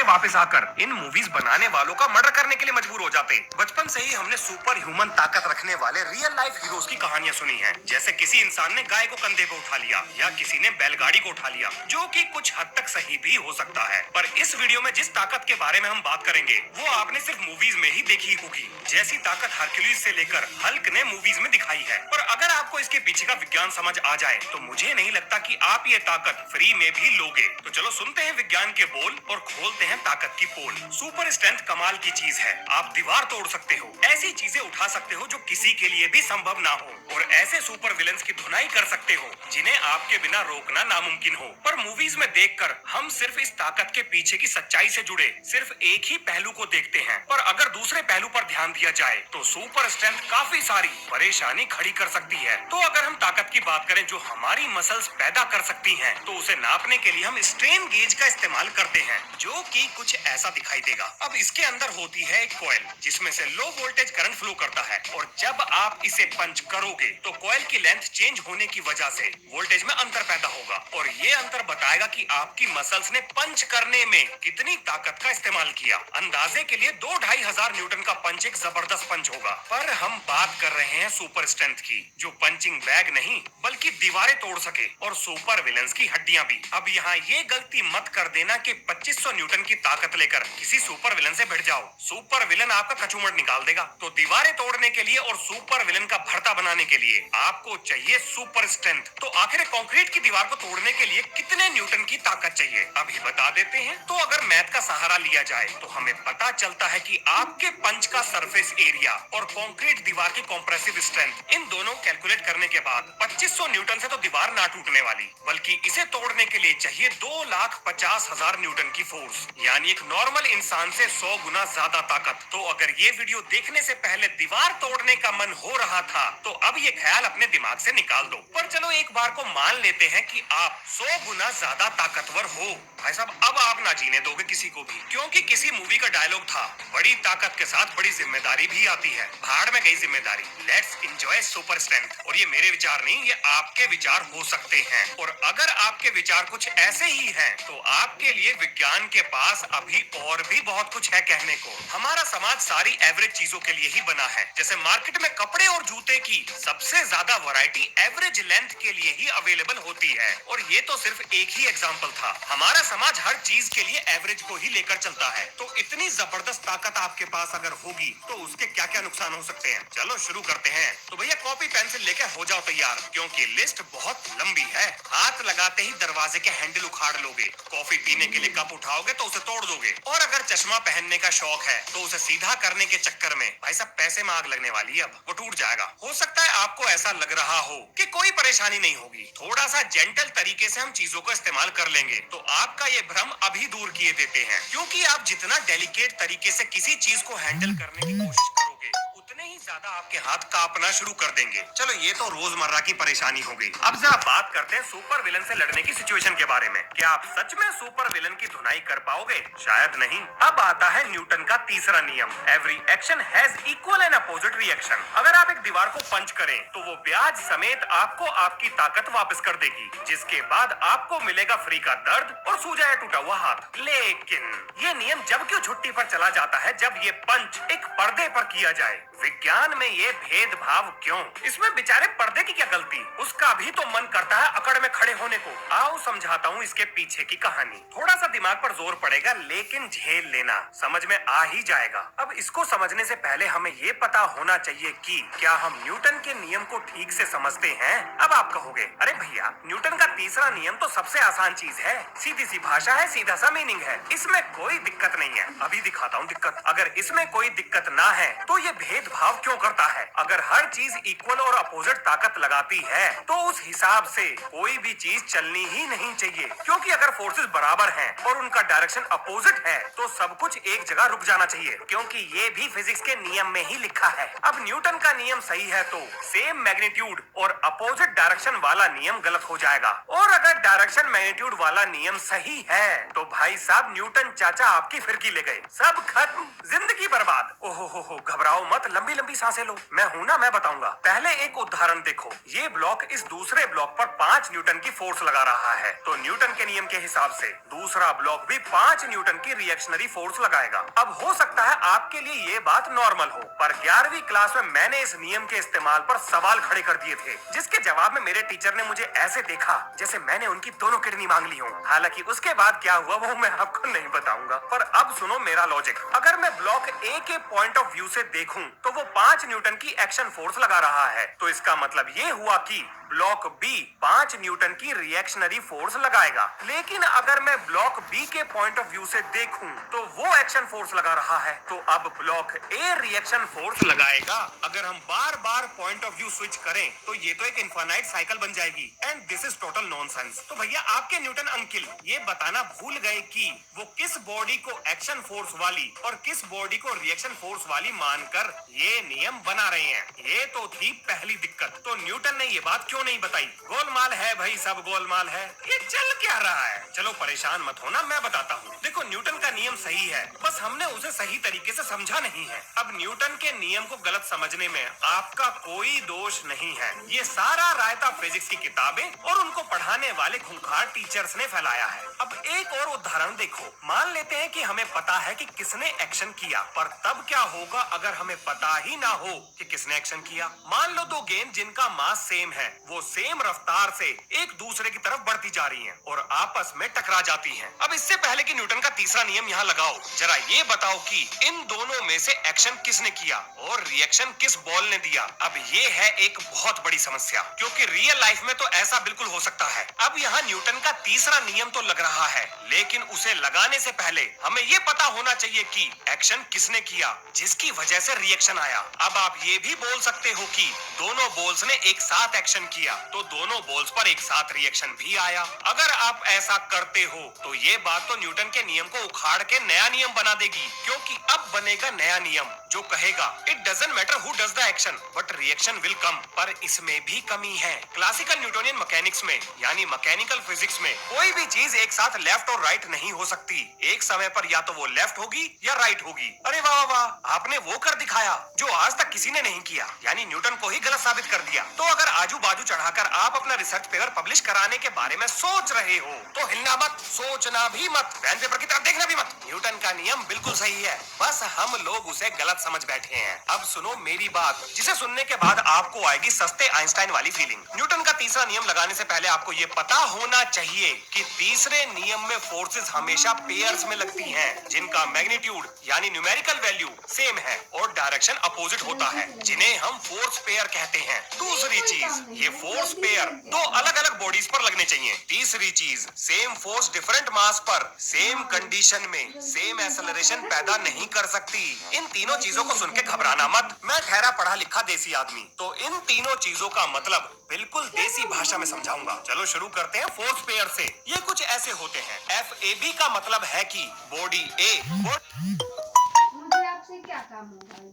वापस आकर इन मूवीज बनाने वालों का मर्डर करने के लिए मजबूर हो जाते। बचपन से ही हमने सुपर ह्यूमन ताकत रखने वाले रियल लाइफ हीरोज की कहानियां सुनी हैं। जैसे किसी इंसान ने गाय को कंधे पे उठा लिया या किसी ने बैलगाड़ी को उठा लिया, जो कि कुछ हद तक सही भी हो सकता है। पर इस वीडियो में जिस ताकत के बारे में हम बात करेंगे वो आपने सिर्फ मूवीज में ही देखी होगी। जैसी ताकत हरक्यूलिस से लेकर हल्क ने मूवीज में दिखाई है। पर अगर आपको इसके पीछे का विज्ञान समझ आ जाए तो मुझे नहीं लगता कि आप ये ताकत फ्री में भी लोगे। तो चलो सुनते हैं विज्ञान के बोल और खोलते हैं ताकत की पोल। सुपर स्ट्रेंथ कमाल की चीज है। आप दीवार तोड़ सकते हो, ऐसी चीजें उठा सकते हो जो किसी के लिए भी संभव ना हो, और ऐसे सुपर विलन्स की धुनाई कर सकते हो जिन्हें आपके बिना रोकना नामुमकिन हो। पर मूवीज में देखकर हम सिर्फ इस ताकत के पीछे की सच्चाई से जुड़े सिर्फ एक ही पहलू को देखते हैं। पर अगर दूसरे पहलू पर ध्यान दिया जाए तो सुपर स्ट्रेंथ काफी सारी परेशानी खड़ी कर सकती है। तो अगर हम ताकत की बात करें जो हमारी मसल्स पैदा कर सकती हैं, तो उसे नापने के लिए हम स्ट्रेन गेज का इस्तेमाल करते हैं, जो कि कुछ ऐसा दिखाई देगा। अब इसके अंदर होती है एक कॉइल जिसमें से लो वोल्टेज करंट फ्लो करता है, और जब आप इसे पंच करोगे तो कॉइल की लेंथ चेंज होने की वजह से वोल्टेज में अंतर पैदा होगा, और ये अंतर बताएगा कि आपकी मसल्स ने पंच करने में कितनी ताकत का इस्तेमाल किया। अंदाजे के लिए 2-2,500 न्यूटन का पंच एक जबरदस्त पंच होगा। पर हम बात कर रहे हैं सुपर स्ट्रेंथ की, जो पंचिंग बैग नहीं बल्कि दीवारें तोड़ सके, और सुपर विलन्स की हड्डियां भी। अब यहाँ ये गलती मत कर देना कि 2500 न्यूटन की ताकत लेकर किसी सुपर विलन से भिड़ जाओ। सुपर विलन आपका कचूमड़ निकाल देगा। तो दीवारें तोड़ने के लिए और सुपर विलन का भरता बनाने के लिए आपको चाहिए सुपर स्ट्रेंथ। तो आखिर कंक्रीट की दीवार को तोड़ने के लिए कितने न्यूटन की ताकत चाहिए, अभी बता देते हैं। तो अगर मैथ का सहारा लिया जाए तो हमें पता चलता है कि आपके पंच का सरफेस एरिया और कंक्रीट दीवार की कॉम्प्रेसिव स्ट्रेंथ, इन दोनों कैलकुलेट करने के बाद 2500 न्यूटन से तो दीवार ना टूटने वाली, बल्कि इसे तोड़ने के लिए चाहिए 2,50,000 न्यूटन की फोर्स, यानी एक नॉर्मल इंसान से 100 गुना ज्यादा ताकत। तो अगर ये वीडियो देखने से पहले दीवार तोड़ने का मन हो रहा था तो अब ये ख्याल अपने दिमाग से निकाल दो। पर चलो एक बार को मान लेते हैं कि आप 100 गुना ज्यादा ताकतवर हो। भाई साहब, अब आप ना जीने दोगे किसी को भी, क्योंकि किसी मूवी का डायलॉग था, बड़ी ताकत के साथ बड़ी जिम्मेदारी भी आती है। भाड़ में गई जिम्मेदारी, लेट्स एंजॉय सुपर स्ट्रेंथ। और ये मेरे विचार नहीं, ये आपके विचार हो सकते हैं। और अगर आपके विचार कुछ ऐसे ही हैं, तो आपके लिए विज्ञान के पास अभी और भी बहुत कुछ है कहने को। हमारा समाज सारी एवरेज चीजों के लिए ही बना है। जैसे मार्केट में कपड़े और जूते की सबसे ज्यादा वैरायटी एवरेज लेंथ के लिए ही अवेलेबल होती है, और ये तो सिर्फ एक ही एग्जांपल था। हमारा समाज हर चीज के लिए एवरेज को ही लेकर चलता है। तो इतनी जबरदस्त ताकत आपके पास अगर होगी तो उसके क्या क्या नुकसान हो सकते हैं, चलो शुरू करते हैं। तो भैया कॉपी पेंसिल लेकर हो जाओ तैयार, क्योंकि लिस्ट बहुत लंबी है। हाथ लगाते ही दरवाजे के हैंडल उखाड़ लोगे, कॉफी पीने के लिए कप उठाओगे तो उसे तोड़ दोगे, और अगर चश्मा पहनने का शौक है तो उसे सीधा करने के चक्कर में भाई साहब पैसे में आग लगने वाली है, अब वो टूट जाएगा। हो सकता है आपको ऐसा लग रहा हो कि कोई परेशानी नहीं होगी, थोड़ा सा जेंटल तरीके से हम चीजों को इस्तेमाल कर लेंगे तो आपका ये भ्रम अभी दूर किए देते हैं। क्योंकि आप जितना डेलिकेट तरीके से किसी चीज को हैंडल करने की कोशिश करोगे, उतने ही ज्यादा आपके हाथ कांपना शुरू कर देंगे। चलो ये तो रोजमर्रा की परेशानी हो गई। अब जरा बात करते हैं सुपर विलन से लड़ने की सिचुएशन के बारे में। क्या आप सच में सुपर विलन की धुनाई कर पाओगे? शायद नहीं। अब आता है न्यूटन का तीसरा नियम, every action has equal and opposite reaction. अगर आप एक दीवार को पंच करें तो वो ब्याज समेत आपको आपकी ताकत वापस कर देगी, जिसके बाद आपको मिलेगा फ्री का दर्द और सूजा या टूटा हुआ हाथ। लेकिन ये नियम जब क्यों छुट्टी पर चला जाता है, जब ये पंच एक पर्दे पर किया जाए? विज्ञान में ये भेदभाव क्यों? इसमें बेचारे पर्दे की क्या गलती? उसका भी तो मन करता है अकड़ में खड़े होने को। आओ समझाता हूँ इसके पीछे की कहानी। थोड़ा सा दिमाग पर जोर पड़ेगा, लेकिन झेल लेना, समझ में आ ही जाएगा। अब इसको समझने से पहले हमें ये पता होना चाहिए कि क्या हम न्यूटन के नियम को ठीक से समझते हैं। अब आप कहोगे, अरे भैया न्यूटन का तीसरा नियम तो सबसे आसान चीज है, सीधी सी भाषा है, सीधा सा मीनिंग है, इसमें कोई दिक्कत नहीं है। अभी दिखाता हूँ दिक्कत। अगर इसमें कोई दिक्कत ना है तो ये भेदभाव क्यों करता है? अगर हर चीज इक्वल और अपोजिट ताकत लगाती है तो उस हिसाब से कोई भी चीज चलनी ही नहीं चाहिए, क्योंकि अगर फोर्सेस बराबर हैं और उनका डायरेक्शन अपोजिट है तो सब कुछ एक जगह रुक जाना चाहिए, क्योंकि ये भी फिजिक्स के नियम में ही लिखा है। अब न्यूटन का नियम सही है तो सेम मैग्नीट्यूड और अपोजिट डायरेक्शन वाला नियम गलत हो जाएगा, और अगर डायरेक्शन मैग्नीट्यूड वाला नियम सही है तो भाई साहब न्यूटन चाचा आपकी फिरकी ले गए, सब खत्म, जिंदगी बर्बाद। ओहो हो, घबराओ मत, लंबी लंबी सांसें लो। मैं हूं ना, मैं बताऊंगा। पहले एक उदाहरण देखो। ये ब्लॉक इस दूसरे ब्लॉक पर 5 न्यूटन की फोर्स लगा रहा है, तो न्यूटन के नियम के हिसाब से दूसरा ब्लॉक भी 5 न्यूटन की रिएक्शनरी फोर्स लगाएगा। अब हो सकता है आपके लिए ये बात नॉर्मल हो, पर 11वीं क्लास में मैंने इस नियम के इस्तेमाल पर सवाल खड़े कर दिए थे, जिसके जवाब में मेरे टीचर ने मुझे ऐसे देखा जैसे मैंने उनकी दोनों किडनी मांग ली हो। हालांकि उसके बाद क्या हुआ वो मैं आपको नहीं बताऊंगा, पर अब सुनो मेरा लॉजिक। अगर मैं ब्लॉक ए के पॉइंट ऑफ व्यू से देखूं तो वो 5 न्यूटन की एक्शन फोर्स लगा रहा है, तो इसका मतलब ये हुआ कि ब्लॉक बी 5 न्यूटन की रिएक्शनरी फोर्स लगाएगा। लेकिन अगर मैं ब्लॉक बी के पॉइंट ऑफ व्यू से देखूं तो वो एक्शन फोर्स लगा रहा है, तो अब ब्लॉक ए रिएक्शन फोर्स लगाएगा। अगर हम बार बार पॉइंट ऑफ व्यू स्विच करें तो ये तो एक इनफाइनाइट साइकिल बन जाएगी, and this is total nonsense. तो भैया आपके न्यूटन अंकिल ये बताना भूल गए कि वो किस बॉडी को एक्शन फोर्स वाली और किस बॉडी को रिएक्शन फोर्स वाली मानकर ये नियम बना रहे हैं। ये तो थी पहली दिक्कत। तो न्यूटन ने ये बात क्यों नहीं बताई? गोलमाल है भाई, सब गोलमाल है। ये चल क्या रहा है? चलो परेशान मत होना, मैं बताता हूँ। देखो न्यूटन का नियम सही है, बस हमने उसे सही तरीके से समझा नहीं है। अब न्यूटन के नियम को गलत समझने में आपका कोई दोष नहीं है। ये सारा रायता फिजिक्स की किताबें और उनको पढ़ाने वाले खूंखार टीचर्स ने फैलाया है। अब एक और उदाहरण देखो। मान लेते हैं कि हमें पता है कि किसने एक्शन किया, पर तब क्या होगा अगर हमें पता ही ना हो कि किसने एक्शन किया? मान लो दो गेंद जिनका मास सेम है, वो सेम रफ्तार से एक दूसरे की तरफ बढ़ती जा रही हैं और आपस में टकरा जाती हैं। अब इससे पहले कि न्यूटन का तीसरा नियम यहाँ लगाओ, जरा ये बताओ कि इन दोनों में से एक्शन किसने किया और रिएक्शन किस बॉल ने दिया? अब ये है एक बहुत बड़ी समस्या, क्योंकि रियल लाइफ में तो ऐसा बिल्कुल हो सकता है। अब यहाँ न्यूटन का तीसरा नियम तो लग रहा है, लेकिन उसे लगाने से पहले हमें ये पता होना चाहिए कि एक्शन किसने किया जिसकी वजह से रिएक्शन आया। अब आप ये भी बोल सकते हो कि दोनों बॉल्स ने एक साथ एक्शन किया, तो दोनों बॉल्स पर एक साथ रिएक्शन भी आया। अगर आप ऐसा करते हो तो ये बात तो न्यूटन के नियम को उखाड़ के नया नियम बना देगी, क्योंकि अब बनेगा नया नियम जो कहेगा it doesn't matter who does the action but reaction will come. पर इसमें भी कमी है। क्लासिकल न्यूटोनियन मैकेनिक्स में यानी मैकेनिकल फिजिक्स में कोई भी चीज एक साथ लेफ्ट और राइट नहीं हो सकती। एक समय पर या तो वो लेफ्ट होगी या राइट होगी। अरे वाह वाह वाह, आपने वो कर दिखाया जो आज तक किसी ने नहीं किया, यानी न्यूटन को ही गलत साबित कर दिया। तो अगर आजू बाजू चढ़ाकर आप अपना रिसर्च पेपर पब्लिश कराने के बारे में सोच रहे हो तो हिलना मत, सोचना भी मत, पेन पेपर की तरफ देखना भी मत। न्यूटन का नियम बिल्कुल सही है, बस हम लोग उसे गलत समझ बैठे हैं। अब सुनो मेरी बात, जिसे सुनने के बाद आपको आएगी सस्ते आइंस्टाइन वाली फीलिंग। न्यूटन का तीसरा नियम लगाने से पहले आपको ये पता होना चाहिए कि तीसरे नियम में फोर्सेस हमेशा पेयर्स में लगती हैं, जिनका मैग्नीट्यूड यानी न्यूमेरिकल वैल्यू सेम है और डायरेक्शन अपोजिट होता है, जिन्हें हम फोर्स पेयर कहते हैं। दूसरी चीज, ये फोर्स पेयर दो अलग अलग बॉडीज पर लगने चाहिए। तीसरी चीज, सेम फोर्स डिफरेंट मास पर सेम कंडीशन में सेम एक्सेलरेशन पैदा नहीं कर सकती। इन तीनों चीजों को सुन के घबराना मत, मैं ठहरा पढ़ा लिखा देसी आदमी, तो इन तीनों चीजों का मतलब बिल्कुल देसी भाषा में समझाऊंगा। चलो शुरू करते हैं फोर्स पेयर से। ये कुछ ऐसे होते हैं। FAB का मतलब है कि बॉडी ए। मुझे आपसे क्या काम होगा?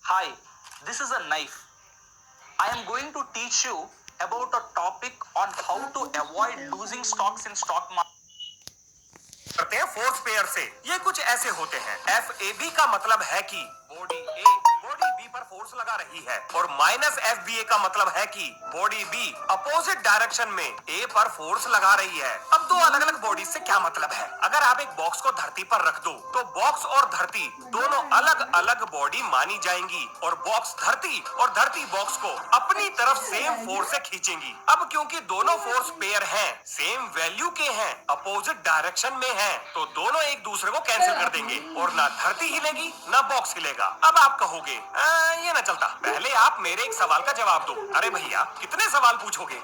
Hi, this is a knife. I am going to teach you about a topic on how to avoid losing stocks in stock market. करते हैं फोर्स पेयर से। ये कुछ ऐसे होते हैं। FAB का मतलब है कि बॉडी ए बॉडी बी पर फोर्स लगा रही है, और -FBA का मतलब है कि बॉडी बी अपोजिट डायरेक्शन में ए पर फोर्स लगा रही है। अब दो अलग अलग बॉडी से क्या मतलब है? अगर आप एक बॉक्स को धरती पर रख दो तो बॉक्स और धरती दोनों अलग अलग बॉडी मानी जाएंगी, और बॉक्स धरती और धरती बॉक्स को अपनी तरफ सेम फोर्स से खींचेंगी। अब क्योंकि दोनों फोर्स पेयर हैं, सेम वैल्यू के हैं, अपोजिट डायरेक्शन में हैं, तो दोनों एक दूसरे को कैंसिल कर देंगे और ना धरती हिलेगी ना बॉक्स हिलेगा। अब आप कहोगे ये ना चलता, पहले आप मेरे एक सवाल का जवाब दो। अरे भैया कितने सवाल पूछोगे?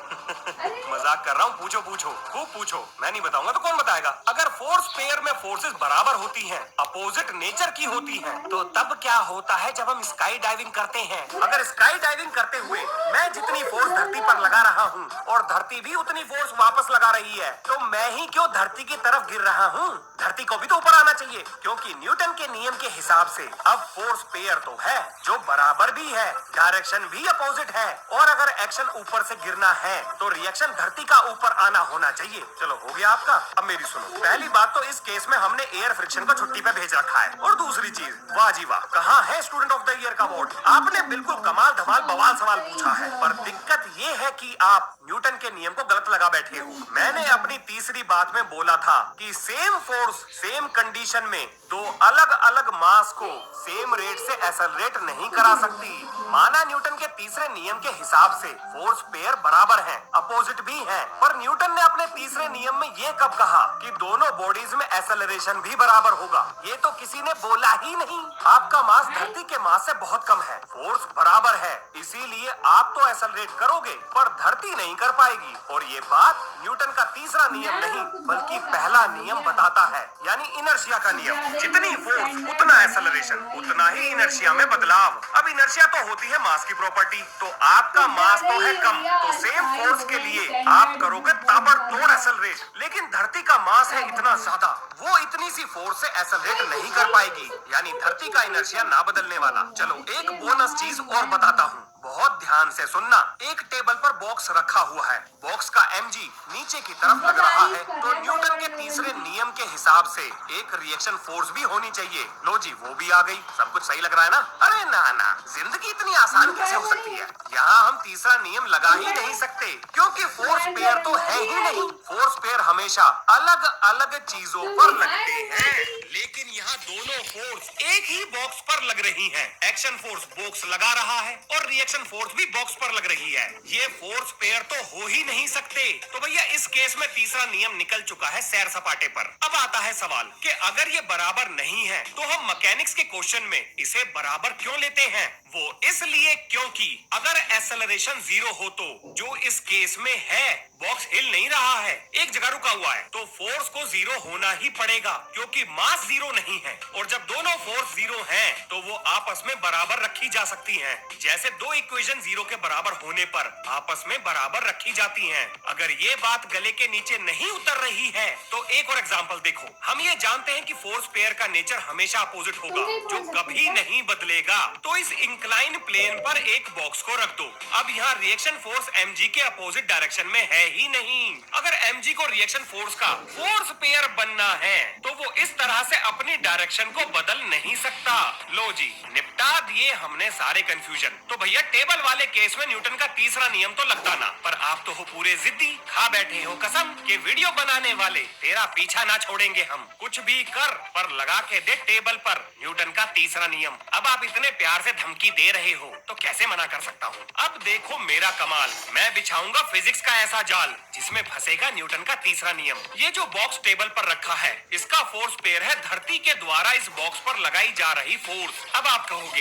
मजाक कर रहा हूँ, पूछो पूछो खूब पूछो, मैं नहीं बताऊंगा तो कौन बताएगा? अगर फोर्स पेयर में फोर्सेस बराबर होती हैं, अपोजिट नेचर की होती हैं, तो तब क्या होता है जब हम स्काई डाइविंग करते हैं? अगर स्काई डाइविंग करते हुए मैं जितनी फोर्स धरती पर लगा रहा हूँ और धरती भी उतनी फोर्स वापस लगा रही है, तो मैं ही क्यों धरती की तरफ गिर रहा हूँ? धरती को भी तो ऊपर आना चाहिए, क्योंकि न्यूटन के नियम के हिसाब से अब फोर्स पेयर तो है जो बराबर बराबर भी है, डायरेक्शन भी अपोजिट है, और अगर एक्शन ऊपर से गिरना है तो रिएक्शन धरती का ऊपर आना होना चाहिए। चलो हो गया आपका। अब मेरी सुनो, पहली बात तो इस केस में हमने एयर फ्रिक्शन को छुट्टी पे भेज रखा है, और दूसरी चीज, वाह जी वाह, कहाँ है स्टूडेंट ऑफ द ईयर का अवार्ड? आपने बिल्कुल कमाल धमाल बवाल सवाल पूछा है, पर दिक्कत ये है कि आप न्यूटन के नियम को गलत लगा बैठे हो। मैंने अपनी तीसरी बात में बोला था कि सेम फोर्स सेम कंडीशन में दो अलग अलग मास को सेम रेट से एक्सेलरेट नहीं करा सकती। माना न्यूटन के तीसरे नियम के हिसाब से फोर्स पेयर बराबर हैं, अपोजिट भी हैं, पर न्यूटन ने अपने तीसरे नियम में ये कब कहा कि दोनों बॉडीज में एक्सेलरेशन भी बराबर होगा? ये तो किसी ने बोला ही नहीं। आपका मास धरती के मास से बहुत कम है, फोर्स बराबर है, इसीलिए आप तो एक्सेलरेट करोगे पर धरती नहीं कर पाएगी। और ये बात न्यूटन का तीसरा नियम नहीं बल्कि पहला नियम बताता है, यानी इनर्शिया का नियम। जितनी फोर्स उतना एक्सेलरेशन, उतना ही इनर्शिया में बदलाव। अब इनर्शिया तो होती है मास की प्रॉपर्टी, तो आपका मास तो है कम, तो सेम फोर्स के लिए आप करोगे ताबड़तोड़ एक्सेलरेट, लेकिन धरती का मास है इतना ज्यादा, वो इतनी सी फोर्स से एक्सेलरेट नहीं कर पाएगी, यानी धरती का इनर्शिया ना बदलने वाला। चलो एक बोनस चीज और बताता हूँ, बहुत ध्यान से सुनना। एक टेबल पर बॉक्स रखा हुआ है, बॉक्स का mg नीचे की तरफ लग रहा है, तो न्यूटन के तीसरे नियम के हिसाब से एक रिएक्शन फोर्स भी होनी चाहिए। लो जी, वो भी आ गई। सब कुछ सही लग रहा है ना? अरे ना ना, जिंदगी इतनी आसान कैसे हो सकती है? यहाँ हम तीसरा नियम लगा ही नहीं सकते, क्योंकि फोर्स पेयर तो है ही नहीं। फोर्स पेयर हमेशा अलग अलग चीजों पर लगते हैं, लेकिन यहाँ दोनों फोर्स एक ही बॉक्स पर लग रही हैं। एक्शन फोर्स बॉक्स लगा रहा है और रिएक्शन फोर्स भी बॉक्स पर लग रही है। ये फोर्स पेयर तो हो ही नहीं सकते। तो भैया इस केस में तीसरा नियम निकल चुका है सैर सपाटे पर। अब आता है सवाल कि अगर ये बराबर नहीं है तो हम मैकेनिक्स के क्वेश्चन में इसे बराबर क्यों लेते हैं? वो इसलिए क्योंकि अगर एक्सेलरेशन 0 हो तो जो इस केस में है, बॉक्स हिल नहीं रहा है, एक जगह रुका हुआ है, तो फोर्स को 0 होना ही पड़ेगा, क्योंकि मास 0 नहीं है। और जब दोनों फोर्स 0 हैं, तो वो आपस में बराबर रखी जा सकती हैं। जैसे दो इक्वेशन 0 के बराबर होने पर आपस में बराबर रखी जाती हैं। अगर ये बात गले के नीचे नहीं उतर रही है तो एक और एग्जांपल देखो। हम ये जानते हैं कि फोर्स पेयर का नेचर हमेशा अपोजिट होगा, जो कभी नहीं बदलेगा। तो इस इंक्लाइन प्लेन पर एक बॉक्स को रख दो। अब यहाँ रिएक्शन फोर्स mg के अपोजिट डायरेक्शन में है ही नहीं। अगर mg को रिएक्शन फोर्स का फोर्स पेयर बनना है तो वो इस तरह से अपनी डायरेक्शन को बदल नहीं सकता। लो जी, निपटा दिए हमने सारे कंफ्यूजन। तो भैया टेबल वाले केस में न्यूटन का तीसरा नियम तो लगता ना, पर आप तो हो पूरे जिद्दी, खा बैठे हो कसम कि वीडियो बनाने वाले तेरा पीछा ना छोड़ेंगे हम। कुछ भी कर पर लगा के दे टेबल पर न्यूटन का तीसरा नियम। अब आप इतने प्यार से धमकी दे रहे हो तो कैसे मना कर सकता हूँ? अब देखो मेरा कमाल, मैं बिछाऊंगा फिजिक्स का ऐसा जाल जिसमें फंसेगा न्यूटन का तीसरा नियम। ये जो बॉक्स टेबल पर रखा है, इसका फोर्स पेयर है धरती के द्वारा इस बॉक्स पर लगाई जा रही फोर्स। अब आप कहोगे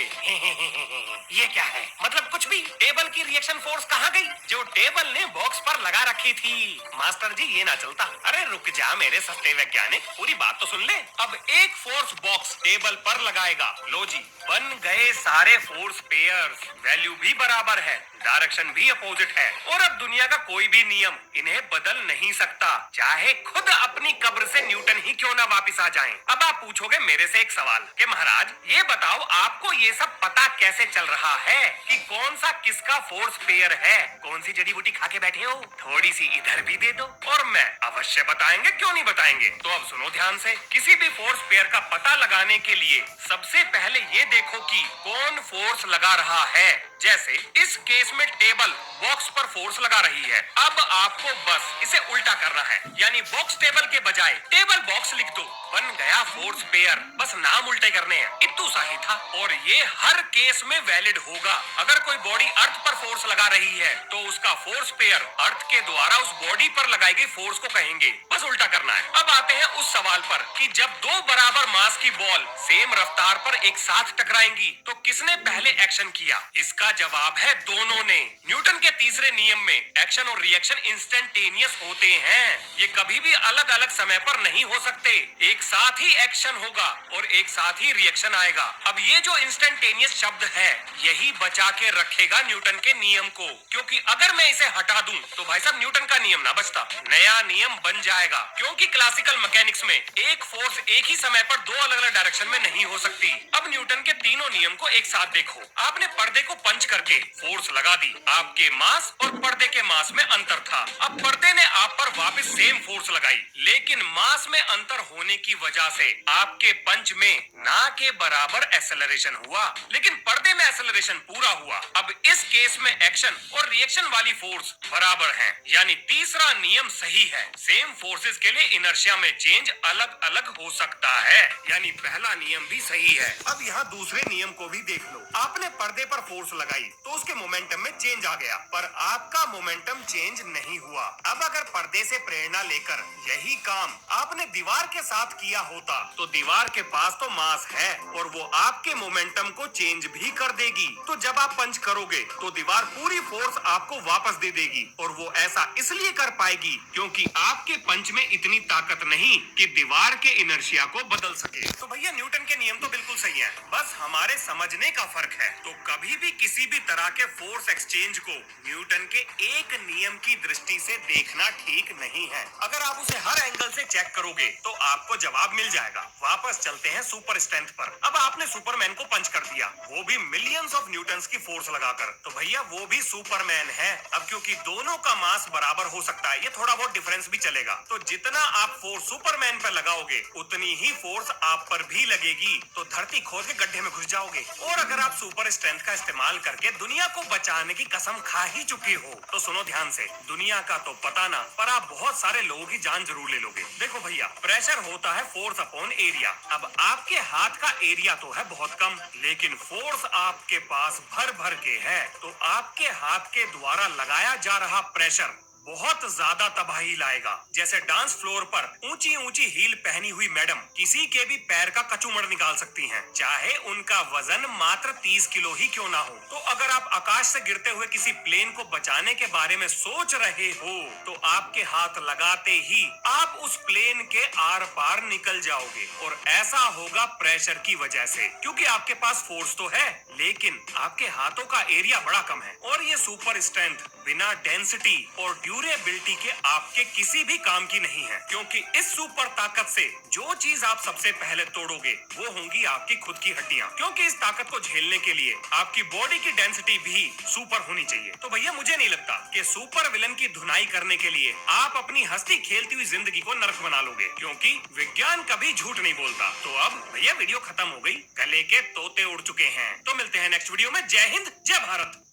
ये क्या है? मतलब कुछ भी। टेबल की रिएक्शन फोर्स कहाँ गई जो टेबल ने बॉक्स पर लगा रखी थी? मास्टर जी ये ना चलता। अरे रुक जा मेरे सस्ते वैज्ञानिक, पूरी बात तो सुन ले। अब एक फोर्स बॉक्स टेबल पर लगाएगा, लो जी बन गए सारे फोर्स पेयर्स। वैल्यू भी बराबर है, डायरेक्शन भी अपोजिट है, और अब दुनिया का कोई भी नियम इन्हें बदल नहीं सकता, चाहे खुद अपनी कब्र से न्यूटन ही क्यों ना वापिस आ जाएं। अब आप पूछोगे मेरे से एक सवाल कि महाराज ये बताओ आपको ये सब पता कैसे चल रहा है कि कौन सा किसका फोर्स पेयर है? कौन सी जड़ी बूटी खा के बैठे हो? थोड़ी सी इधर भी दे दो और मैं अवश्य बताएंगे, क्यों नहीं बताएंगे। तो अब सुनो ध्यान से, किसी भी फोर्स पेयर का पता लगाने के लिए सबसे पहले ये देखो कि कौन फोर्स लगा रहा है। जैसे इस केस में टेबल बॉक्स पर फोर्स लगा रही है। अब आपको बस इसे उल्टा करना है, यानी बॉक्स टेबल के बजाय टेबल बॉक्स लिख दो, बन गया फोर्स पेयर। बस नाम उल्टे करने हैं, इतना सा ही था। और ये हर केस में वैलिड होगा। अगर कोई बॉडी अर्थ पर फोर्स लगा रही है तो उसका फोर्स पेयर अर्थ के द्वारा उस बॉडी पर लगाई गई फोर्स को कहेंगे। बस उल्टा करना है। अब आते हैं उस सवाल पर कि जब दो बराबर मास की बॉल सेम रफ्तार पर एक साथ टकराएंगी तो किसने पहले एक्शन किया? इसका जवाब है दोनों ने। न्यूटन के तीसरे नियम में एक्शन और रिएक्शन इंस्टेंटेनियस होते हैं। ये कभी भी अलग अलग समय पर नहीं हो सकते। एक साथ ही एक्शन होगा और एक साथ ही रिएक्शन आएगा। अब ये जो इंस्टेंटेनियस शब्द है यही बचा के रखेगा न्यूटन के नियम को, क्योंकि अगर मैं इसे हटा दूं तो भाई साहब न्यूटन का नियम ना बचता, नया नियम बन जाएगा। क्योंकि क्लासिकल मैकेनिक्स में एक फोर्स एक ही समय पर दो अलग अलग डायरेक्शन में नहीं हो सकती। अब न्यूटन के तीनों नियम को एक साथ देखो। आपने पर्दे को पंच करके फोर्स लगा दी, आपके मास और पर्दे के मास में अंतर था। अब पर्दे ने आप पर वापस सेम फोर्स लगाई, लेकिन मास में अंतर होने की वजह से आपके पंच में ना के बराबर एक्सेलरेशन हुआ, लेकिन पर्दे में एक्सेलरेशन पूरा हुआ। अब इस केस में एक्शन और रिएक्शन वाली फोर्स बराबर हैं, यानी तीसरा नियम सही है। सेम फोर्सेस के लिए इनर्शिया में चेंज अलग अलग हो सकता है, यानी पहला नियम भी सही है। अब यहाँ दूसरे नियम को भी देख लो। आपने पर्दे पर फोर्स लगाई तो उसके मोमेंटम में चेंज आ गया, पर आपका मोमेंटम चेंज नहीं हुआ। अब अगर पर्दे से प्रेरणा लेकर यही काम आपने दीवार के साथ किया होता तो दीवार के पास तो मास है और वो आपके मोमेंटम को चेंज भी कर देगी। तो जब आप पंच करोगे तो दीवार पूरी फोर्स आपको वापस दे देगी, और वो ऐसा इसलिए कर पाएगी क्योंकि आपके पंच में इतनी ताकत नहीं कि दीवार के इनर्शिया को बदल सके। तो भैया न्यूटन के नियम तो बिल्कुल सही है, बस हमारे समझने का फर्क है। तो कभी भी किसी भी तरह के फोर्स एक्सचेंज को न्यूटन के एक नियम की दृष्टि से देखना ठीक नहीं है। अगर आप उसे हर एंगल से चेक करोगे तो आपको जवाब मिल जाएगा। वापस चलते हैं सुपर स्ट्रेंथ पर। अब आपने सुपरमैन को पंच कर दिया, वो भी मिलियंस ऑफ न्यूटन्स की फोर्स लगाकर, तो भैया वो भी सुपरमैन है। अब क्योंकि दोनों का मास बराबर हो सकता है, ये थोड़ा बहुत डिफरेंस भी चलेगा, तो जितना आप फोर्स सुपरमैन पर लगाओगे उतनी ही फोर्स आप पर भी लगेगी, तो धरती खोद के गड्ढे में घुस जाओगे। और अगर आप सुपर स्ट्रेंथ का इस्तेमाल करके दुनिया को बचाने की कसम खा ही चुके हो तो सुनो ध्यान से, दुनिया का तो पता ना, पर आप बहुत सारे लोगों की जान जरूर ले लोगे। देखो भैया, प्रेशर होता है फोर्स अपॉन एरिया। अब आपके हाथ का एरिया तो है बहुत कम, लेकिन फोर्स आपके पास भर भर के है, तो आपके हाथ के द्वारा लगाया जा रहा प्रेशर बहुत ज्यादा तबाही लाएगा। जैसे डांस फ्लोर पर ऊंची ऊंची हील पहनी हुई मैडम किसी के भी पैर का कचूमड़ निकाल सकती हैं, चाहे उनका वजन मात्र 30 किलो ही क्यों ना हो। तो अगर आप आकाश से गिरते हुए किसी प्लेन को बचाने के बारे में सोच रहे हो तो आपके हाथ लगाते ही आप उस प्लेन के आर पार निकल जाओगे, और ऐसा होगा प्रेशर की वजह से, क्योंकि आपके पास फोर्स तो है लेकिन आपके हाथों का एरिया बड़ा कम है। और ये सुपर स्ट्रेंथ बिना डेंसिटी और ड्यूरेबिलिटी के आपके किसी भी काम की नहीं है, क्योंकि इस सुपर ताकत से जो चीज आप सबसे पहले तोड़ोगे वो होंगी आपकी खुद की हड्डियां, क्योंकि इस ताकत को झेलने के लिए आपकी बॉडी की डेंसिटी भी सुपर होनी चाहिए। तो भैया मुझे नहीं लगता कि सुपर विलन की धुनाई करने के लिए आप अपनी हंसती खेलती हुई जिंदगी को नर्क बना लोगे, क्योंकि विज्ञान कभी झूठ नहीं बोलता। तो अब भैया वीडियो खत्म हो गई, गले के तोते उड़ चुके हैं। तो मिलते हैं नेक्स्ट वीडियो में। जय हिंद, जय भारत।